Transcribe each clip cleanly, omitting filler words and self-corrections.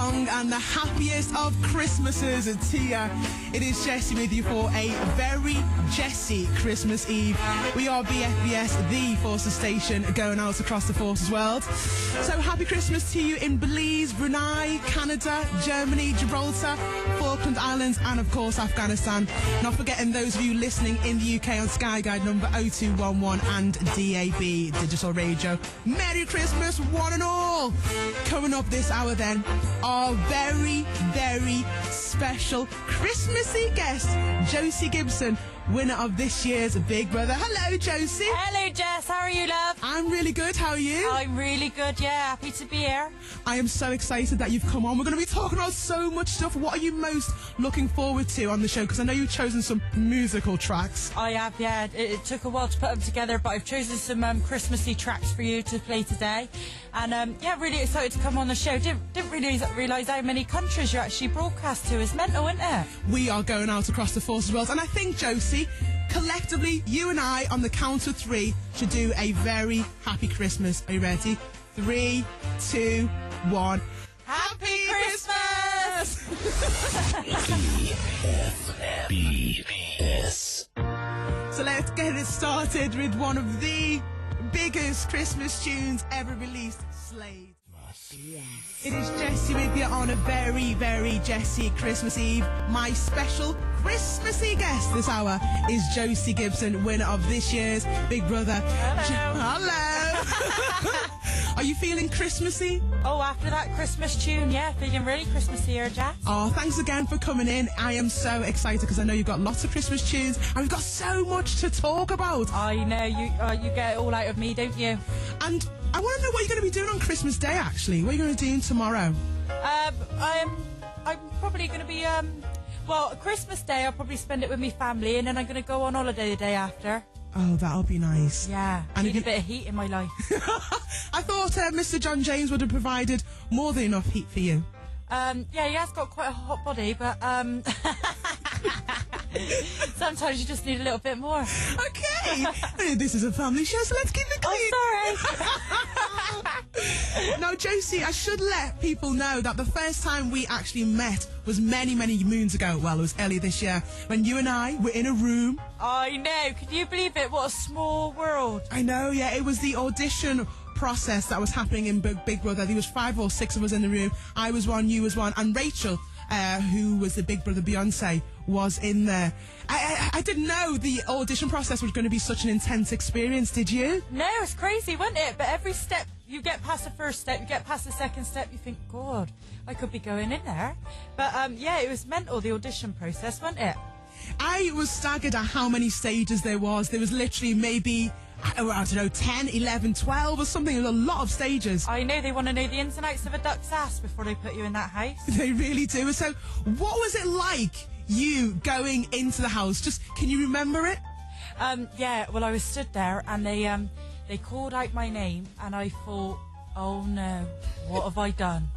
song and the happiest of Christmases to you. It is Jessie with you for a very Jessie Christmas Eve. We are BFBS, the Forces station, going out across the Forces world. So happy Christmas to you in Belize, Brunei, Canada, Germany, Gibraltar, Falkland Islands and of course Afghanistan. Not forgetting those of you listening in the UK on Sky Guide number 0211 and DAB digital radio. Merry Christmas one and all. Coming up this hour then, our very, very special Christmassy guest, Josie Gibson, winner of this year's Big Brother. Hello, Josie. Hello, Jess. How are you, love? I'm really good. How are you? I'm really good, yeah. Happy to be here. I am so excited that you've come on. We're going to be talking about so much stuff. What are you most looking forward to on the show? Because I know you've chosen some musical tracks. I have, yeah. It took a while to put them together, but I've chosen some Christmassy tracks for you to play today. And, yeah, really excited to come on the show. Didn't really realise how many countries you actually broadcast to. It's mental, isn't it? We are going out across the Forces world. And I think, Josie, collectively, you and I, on the count of three, should do a very happy Christmas. Are you ready? 3, 2, 1. Happy Christmas! BFBS. So let's get it started with one of the biggest Christmas tunes ever released, Slade. It is Jessie with you on a very, very Jessie Christmas Eve. My special Christmassy guest this hour is Josie Gibson, winner of this year's Big Brother. Hello. Are you feeling Christmassy? Oh, after that Christmas tune, yeah, feeling really Christmassy here, Jess. Oh, thanks again for coming in. I am so excited because I know you've got lots of Christmas tunes and we've got so much to talk about. I know, you get it all out of me, don't you? And I want to know what you're going to be doing on Christmas Day, actually. What are you going to do tomorrow? I'm probably going to be, well, Christmas Day I'll probably spend it with my family and then I'm going to go on holiday the day after. Oh, that'll be nice. Yeah, I need a bit of heat in my life. I thought Mr. John James would have provided more than enough heat for you. Yeah, he has got quite a hot body, but sometimes you just need a little bit more. Okay. This is a family show, so let's keep it clean. Oh, sorry. Now, Josie, I should let people know that the first time we actually met was many, many moons ago. Well, it was earlier this year when you and I were in a room. I know. Can you believe it? What a small world. I know, yeah. It was the audition process that was happening in Big Brother. There was 5 or 6 of us in the room. I was one, you was one, and Rachel, who was the Big Brother Beyonce, was in there. I didn't know the audition process was going to be such an intense experience, did you? No, it's crazy, wasn't it? But every step, you get past the first step, you get past the second step, you think, God, I could be going in there. But yeah, it was mental, the audition process, wasn't it? I was staggered at how many stages there was. There was literally maybe, I don't know, 10, 11, 12 or something. There was a lot of stages. I know, they want to know the ins and outs of a duck's ass before they put you in that house. They really do. So what was it like, you going into the house? Just, can you remember it? Yeah, well, I was stood there and they called out my name and I thought, oh no, what have I done?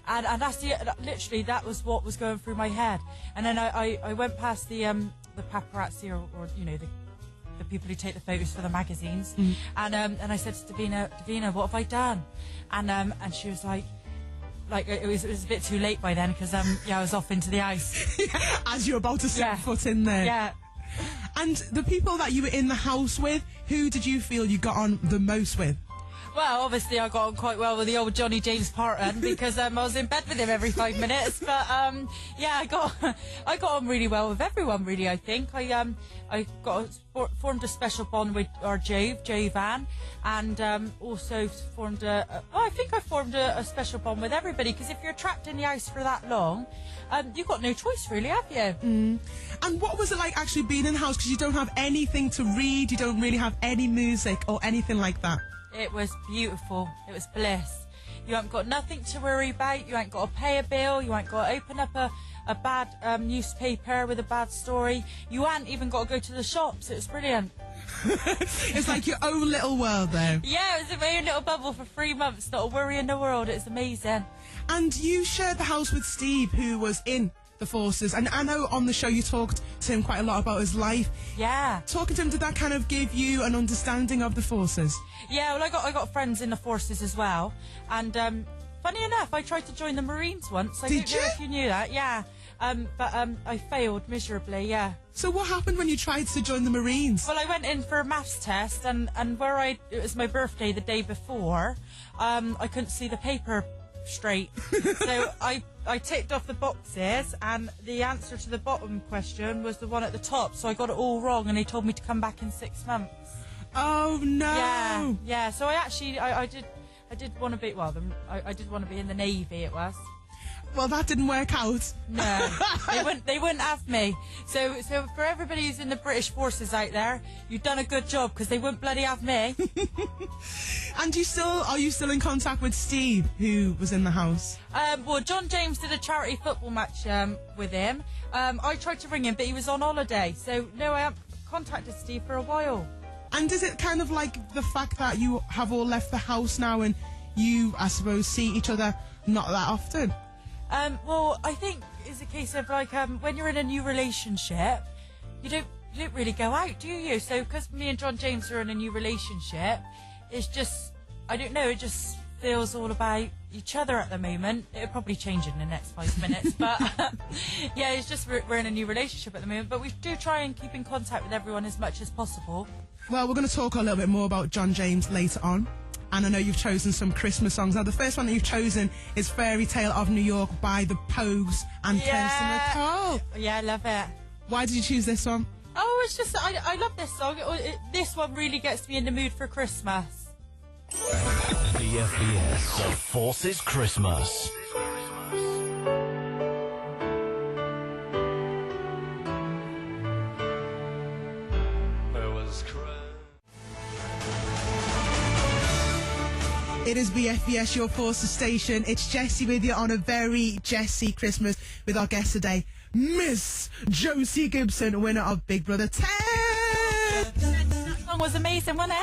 And that's literally, that was what was going through my head. And then I went past the paparazzi or you know, the people who take the photos for the magazines. And I said to Davina, what have I done? And she was like it was a bit too late by then because yeah, I was off into the house. As you're about to set foot in there. Yeah. And the people that you were in the house with, who did you feel you got on the most with? Well, obviously I got on quite well with the old Johnny James Parton because I was in bed with him every 5 minutes. But yeah, I got on really well with everyone. Really, I think I formed a special bond with our Jovan, and also formed I think I formed a special bond with everybody because if you're trapped in the house for that long, you've got no choice, really, have you? And what was it like actually being in the house? Because you don't have anything to read, you don't really have any music or anything like that. It was beautiful. It was bliss. You ain't got nothing to worry about. You ain't got to pay a bill. You ain't got to open up a bad newspaper with a bad story. You ain't even got to go to the shops. It was brilliant. It's like your own little world there. Yeah, it was my own little bubble for 3 months. Not a worry in the world. It's amazing. And you shared the house with Steve, who was in the Forces, and I know on the show you talked to him quite a lot about his life. Yeah. Talking to him, did that kind of give you an understanding of the Forces? Yeah, well, I got friends in the Forces as well, and Funny enough, I tried to join the Marines once. I Did don't know you? if you knew that, yeah. But I failed miserably, yeah. So what happened when you tried to join the Marines? Well, I went in for a maths test, and it was my birthday the day before, I couldn't see the paper straight. So I ticked off the boxes, and the answer to the bottom question was the one at the top, so I got it all wrong, and they told me to come back in 6 months. Oh no! Yeah. So I did want to be. Well, I did want to be in the Navy. It was. Well, that didn't work out. No, they wouldn't have me. So for everybody who's in the British forces out there, you've done a good job, because they wouldn't bloody have me. And are you still in contact with Steve, who was in the house? Well, John James did a charity football match with him. I tried to ring him, but he was on holiday. So no, I haven't contacted Steve for a while. And is it kind of like the fact that you have all left the house now and you, I suppose, see each other not that often? Well, I think it's a case of like when you're in a new relationship, you don't really go out, do you? So because me and John James are in a new relationship, it's just, I don't know, it just feels all about each other at the moment. It'll probably change in the next 5 minutes, but yeah, it's just we're in a new relationship at the moment. But we do try and keep in contact with everyone as much as possible. Well, we're going to talk a little bit more about John James later on. And I know you've chosen some Christmas songs. Now, the first one that you've chosen is Fairy Tale of New York by the Pogues and Kirsty MacColl. Yeah, I love it. Why did you choose this one? Oh, it's just, I love this song. This one really gets me in the mood for Christmas. BFBS, The Forces Christmas. It is BFBS, your Forces station. It's Jessie with you on a very Jessie Christmas with our guest today, Miss Josie Gibson, winner of Big Brother 10. That song was amazing, wasn't it?